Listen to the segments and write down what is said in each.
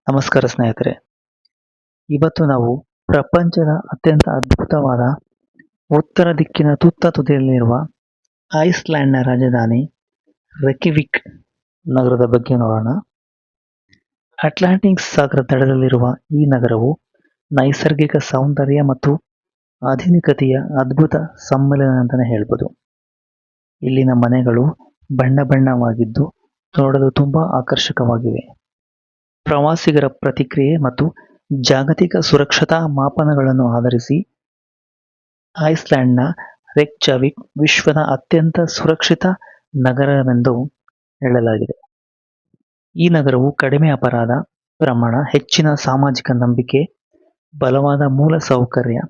ನಮಸ್ಕಾರ ಸ್ನೇಹಿತರೆ. ಇವತ್ತು ನಾವು ಪ್ರಪಂಚದ ಅತ್ಯಂತ ಅದ್ಭುತವಾದ ಉತ್ತರ ದಿಕ್ಕಿನ ತುತ್ತ ತುದಿಯಲ್ಲಿರುವ ಐಸ್ಲ್ಯಾಂಡ್ನ ರಾಜಧಾನಿ ರೆಕಿವಿಕ್ ನಗರದ ಬಗ್ಗೆ ನೋಡೋಣ. ಅಟ್ಲಾಂಟಿಕ್ ಸಾಗರ ದಡದಲ್ಲಿರುವ ಈ ನಗರವು ನೈಸರ್ಗಿಕ ಸೌಂದರ್ಯ ಮತ್ತು ಆಧುನಿಕತೆಯ ಅದ್ಭುತ ಸಮ್ಮಿಲನ ಅಂತಾನೆ ಹೇಳ್ಬೋದು. ಇಲ್ಲಿನ ಮನೆಗಳು ಬಣ್ಣ ಬಣ್ಣವಾಗಿದ್ದು ನೋಡಲು ತುಂಬಾ ಆಕರ್ಷಕವಾಗಿವೆ. ಪ್ರವಾಸಿಗರ ಪ್ರತಿಕ್ರಿಯೆ ಮತ್ತು ಜಾಗತಿಕ ಸುರಕ್ಷತಾ ಮಾಪನಗಳನ್ನು ಆಧರಿಸಿ ಐಸ್ಲ್ಯಾಂಡ್ನ ರೇಕ್ಜಾವಿಕ್ ವಿಶ್ವದ ಅತ್ಯಂತ ಸುರಕ್ಷಿತ ನಗರವೆಂದು ಹೇಳಲಾಗಿದೆ. ಈ ನಗರವು ಕಡಿಮೆ ಅಪರಾಧ ಪ್ರಮಾಣ, ಹೆಚ್ಚಿನ ಸಾಮಾಜಿಕ ನಂಬಿಕೆ, ಬಲವಾದ ಮೂಲ ಸೌಕರ್ಯ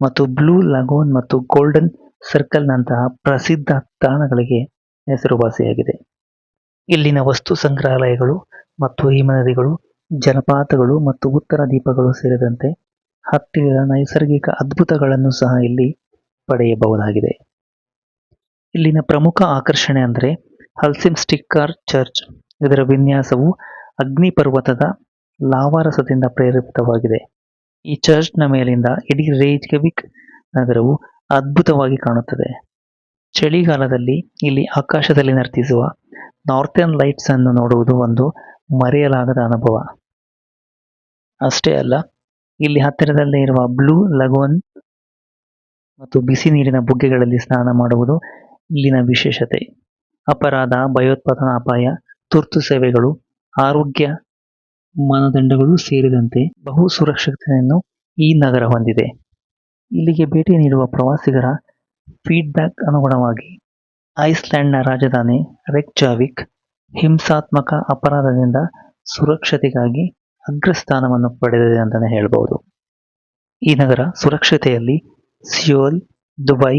ಮತ್ತು ಬ್ಲೂ ಲಗೋನ್ ಮತ್ತು ಗೋಲ್ಡನ್ ಸರ್ಕಲ್ನಂತಹ ಪ್ರಸಿದ್ಧ ತಾಣಗಳಿಗೆ ಹೆಸರುವಾಸಿಯಾಗಿದೆ. ಇಲ್ಲಿನ ವಸ್ತು ಸಂಗ್ರಹಾಲಯಗಳು ಮತ್ತು ಹಿಮನದಿಗಳು, ಜಲಪಾತಗಳು ಮತ್ತು ಉತ್ತರ ದೀಪಗಳು ಸೇರಿದಂತೆ ಹತ್ತಿರದ ನೈಸರ್ಗಿಕ ಅದ್ಭುತಗಳನ್ನು ಸಹ ಇಲ್ಲಿ ಪಡೆಯಬಹುದಾಗಿದೆ. ಇಲ್ಲಿನ ಪ್ರಮುಖ ಆಕರ್ಷಣೆ ಅಂದರೆ ಹಲ್ಸಿಂಗ್ಸ್ಟಿಕ್ಕರ್ ಚರ್ಚ್. ಇದರ ವಿನ್ಯಾಸವು ಅಗ್ನಿಪರ್ವತದ ಲಾವಾರಸದಿಂದ ಪ್ರೇರಿತವಾಗಿದೆ. ಈ ಚರ್ಚ್ನ ಮೇಲಿಂದ ಇಡೀ ರೇಕ್ಜಾವಿಕ್ ನಗರವು ಅದ್ಭುತವಾಗಿ ಕಾಣುತ್ತದೆ. ಚಳಿಗಾಲದಲ್ಲಿ ಇಲ್ಲಿ ಆಕಾಶದಲ್ಲಿ ನರ್ತಿಸುವ ನಾರ್ಥರ್ನ್ ಲೈಟ್ಸ್ ಅನ್ನು ನೋಡುವುದು ಒಂದು ಮರೆಯಲಾಗದ ಅನುಭವ. ಅಷ್ಟೇ ಅಲ್ಲ, ಇಲ್ಲಿ ಹತ್ತಿರದಲ್ಲೇ ಇರುವ ಬ್ಲೂ ಲಗೋನ್ ಮತ್ತು ಬಿಸಿ ನೀರಿನ ಬುಗ್ಗೆಗಳಲ್ಲಿ ಸ್ನಾನ ಮಾಡುವುದು ಇಲ್ಲಿನ ವಿಶೇಷತೆ. ಅಪರಾಧ, ಭಯೋತ್ಪಾದನಾ ಅಪಾಯ, ತುರ್ತು ಸೇವೆಗಳು, ಆರೋಗ್ಯ ಮಾನದಂಡಗಳು ಸೇರಿದಂತೆ ಬಹು ಸುರಕ್ಷತೆಯನ್ನು ಈ ನಗರ ಹೊಂದಿದೆ. ಇಲ್ಲಿಗೆ ಭೇಟಿ ನೀಡುವ ಪ್ರವಾಸಿಗರ ಫೀಡ್ಬ್ಯಾಕ್ ಅನುಗುಣವಾಗಿ ಐಸ್ಲ್ಯಾಂಡ್ನ ರಾಜಧಾನಿ ರೇಕ್ಜಾವಿಕ್ ಹಿಂಸಾತ್ಮಕ ಅಪರಾಧದಿಂದ ಸುರಕ್ಷತೆಗಾಗಿ ಅಗ್ರಸ್ಥಾನವನ್ನು ಪಡೆದಿದೆ ಅಂತಾನೆ ಹೇಳ್ಬೋದು. ಈ ನಗರ ಸುರಕ್ಷತೆಯಲ್ಲಿ ಸಿಯೋಲ್, ದುಬೈ,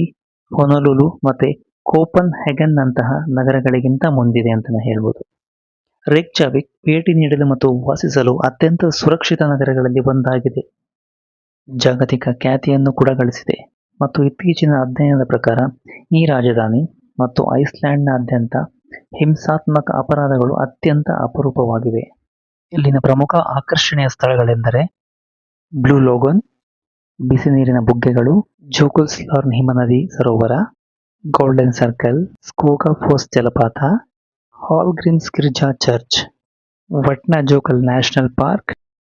ಹೊನೊಲುಲು ಮತ್ತೆ ಕೋಪನ್ ಹೆಗನ್ ನಂತಹ ನಗರಗಳಿಗಿಂತ ಮುಂದಿದೆ ಅಂತಾನೆ ಹೇಳ್ಬೋದು. ರೇಕ್ಜಾವಿಕ್ ಭೇಟಿ ನೀಡಲು ಮತ್ತು ವಾಸಿಸಲು ಅತ್ಯಂತ ಸುರಕ್ಷಿತ ನಗರಗಳಲ್ಲಿ ಒಂದಾಗಿದೆ. ಜಾಗತಿಕ ಖ್ಯಾತಿಯನ್ನು ಕೂಡ ಗಳಿಸಿದೆ ಮತ್ತು ಇತ್ತೀಚಿನ ಅಧ್ಯಯನದ ಪ್ರಕಾರ ಈ ರಾಜಧಾನಿ ಮತ್ತು ಐಸ್ಲ್ಯಾಂಡ್ನಾದ್ಯಂತ ಹಿಂಸಾತ್ಮಕ ಅಪರಾಧಗಳು ಅತ್ಯಂತ ಅಪರೂಪವಾಗಿವೆ. ಇಲ್ಲಿನ ಪ್ರಮುಖ ಆಕರ್ಷಣೀಯ ಸ್ಥಳಗಳೆಂದರೆ ಬ್ಲೂ ಲಗೋನ್, ಬಿಸಿ ನೀರಿನ ಬುಗ್ಗೆಗಳು, ಜೋಕುಲ್ಸ್ಲಾರ್ನ್ ಹಿಮನದಿ ಸರೋವರ, ಗೋಲ್ಡನ್ ಸರ್ಕಲ್, ಸ್ಕೋಗಾಫೋಸ್ ಜಲಪಾತ, Hallgrimskirkja church, Vatnajokull National Park,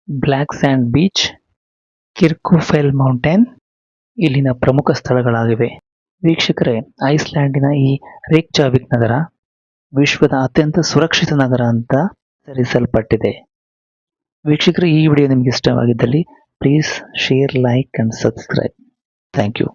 Black Sand Beach, Kirkjufell mountain ಇಲ್ಲಿನ ಪ್ರಮುಖ ಸ್ಥಳಗಳಾಗಿವೆ. ವೀಕ್ಷಕರೇ, ಐಸ್ಲ್ಯಾಂಡಿನ ಈ ರೇಕ್ಜಾವಿಕ್ ನಗರ ವಿಶ್ವದ ಅತ್ಯಂತ ಸುರಕ್ಷಿತ ನಗರ ಅಂತ ಹೆಸರಿಸಲ್ಪಟ್ಟಿದೆ. ವೀಕ್ಷಕರೇ, ಈ ವಿಡಿಯೋ ನಿಮಗೆ ಇಷ್ಟವಾಗಿದ್ದಲ್ಲಿ please share, like and subscribe. Thank you.